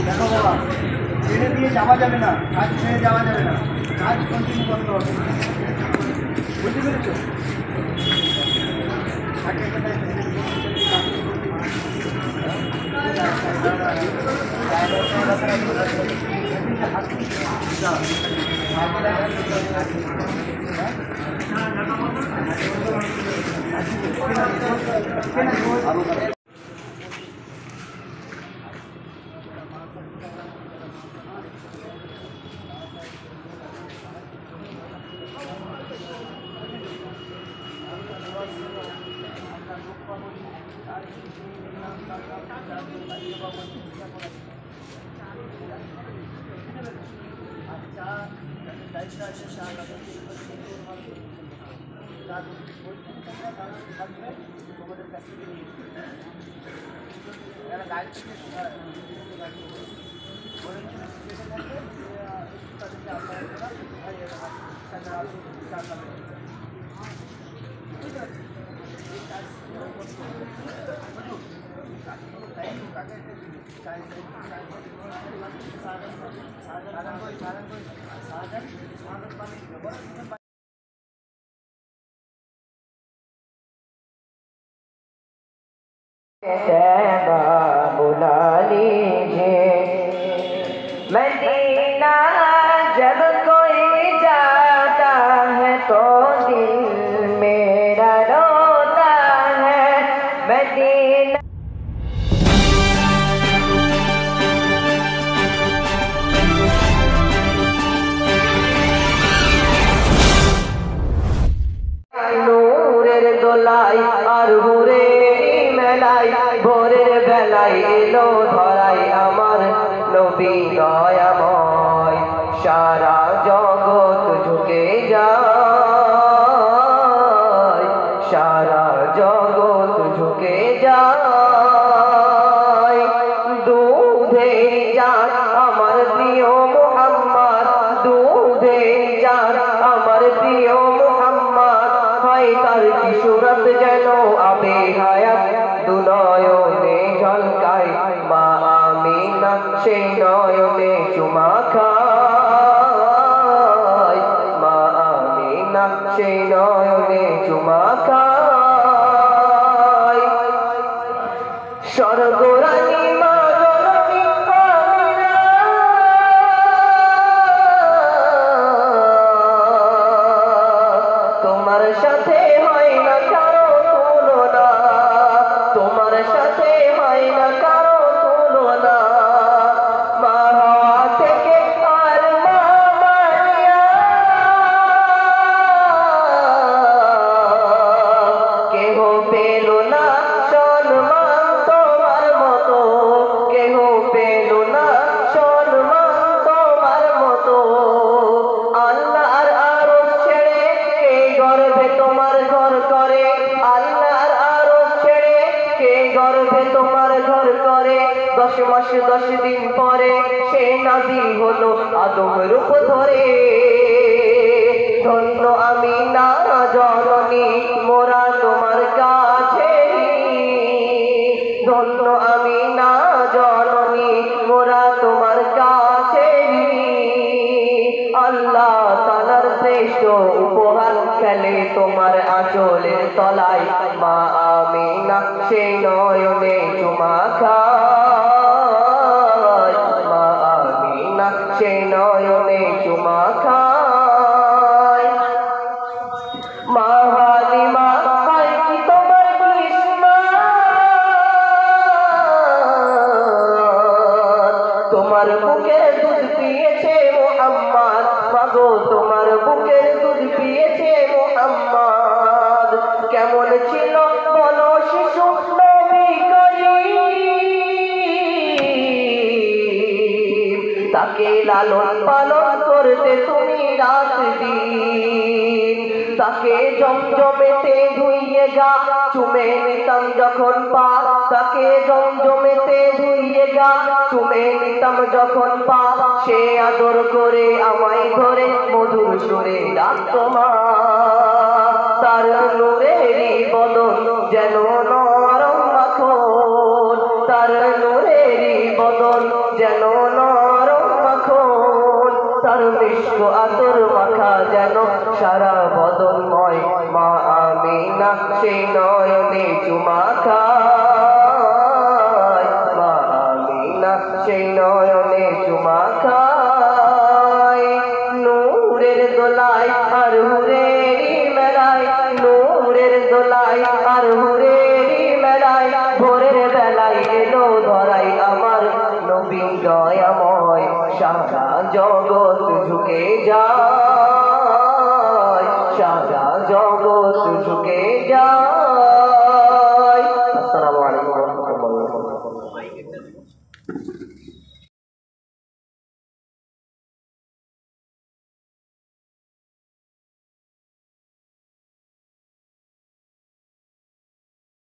দেখো বাবা, ছেড়ে দিয়ে যাওয়া যাবে না, কাজ ছেড়ে যাওয়া যাবে না, কাজ কন্টিনিউ করতে হবে, বুঝতে পেরেছ? बुला लीजिए मदीना जब कोई जाता है तो दिल मेरा रोता है मदीना नूरेर दोलाई और हुरे মেলাই ভোরের বেলায় এলো ধরাই আমার নবী দয়াময় সারা জগৎ ঝুঁকে যায় সারা জগৎ ঝুঁকে যায় দুধের জান আমার প্রিয় মুহাম্মদ দুধের জান আমার প্রিয় মুহাম্মদ হয় তার কি সুরত যেন আবে হায়াত দুনয়নে ঝলকায় মা আমিনা সেই নয়নে চুমা খায় মা আমিনা সেই নয়নে চুমা খায় স্বর্গরানী মা জননী আমিনা তোমার সাথে হয় না কারো তুলনা তোমার সাথে হয় না কারো তুলনা মা হওয়া থেকে আর মা মারিয়া কেহ পেল না সম্মান তোমার মতো কেহ পেল না সম্মান তোমার মতো আল্লাহর আরশ ছেড়ে কে গর্ভে তোমার ঘর করে আল্লাহর আরশ ছেড়ে কে গর্ভে তোমার ঘর করে 10 মাস 10 দিন পরে সে নাজিল হলো আদম রূপ ধরে ধন্য আমিনা জননী মোরা তোমার কাছে ধন্য আমিনা জননী মোরা তোমার কাছে আল্লাহ তাআলার শ্রেষ্ঠ উপহার খেলে তোমার আঁচলের তলায় মা আমিনা সেই নয়নে চুমা খায় মা আমিনা সেই নয়নে চুমা খায় মা হালিমা হয় কি তোমার কিসমত তোমার বুকের দুধ পিয়েছে মুহাম্মদ মাগো তোমার বুকের দুধ পিয়েছে মুহাম্মদ কেমন ছিল বলো শিশু নবী করিম তাকে লালন পালন করতে তুমি রাত দিন তাকে জমজমেতে ধুইয়ে গা চুমে নিতাম যখন পা তাকে জমজমেতে ধুইয়ে গা চুমে নিতাম যখন পা সে আদর করে আমায় ধরে মধুর সুরে ডাকতো মা তার নূরেরই বদন যেন নরম মাখন, তার নূরেরই বদন যেন নরম মাখন, তার মিষ্ক আতর মাখা যেন সারা বদনময়, মা আমিনা সেই নয়নে চুমা খায়, মা আমিনা সেই নয়নে চুমা খায়। নূরের দোলায় আর হুরেরি মেলায়, নূরের দোলায় আর হুরেরি মেলায়, ভোরের বেলায় এলো ধরাই আমার নবী দয়াময়, সারা জগৎ ঝুঁকে যায়, সারা জগৎ ঝুঁকে যায়। আসসালামু আলাইকুম ওয়া রাহমাতুল্লাহি ওয়া বারাকাতুহু।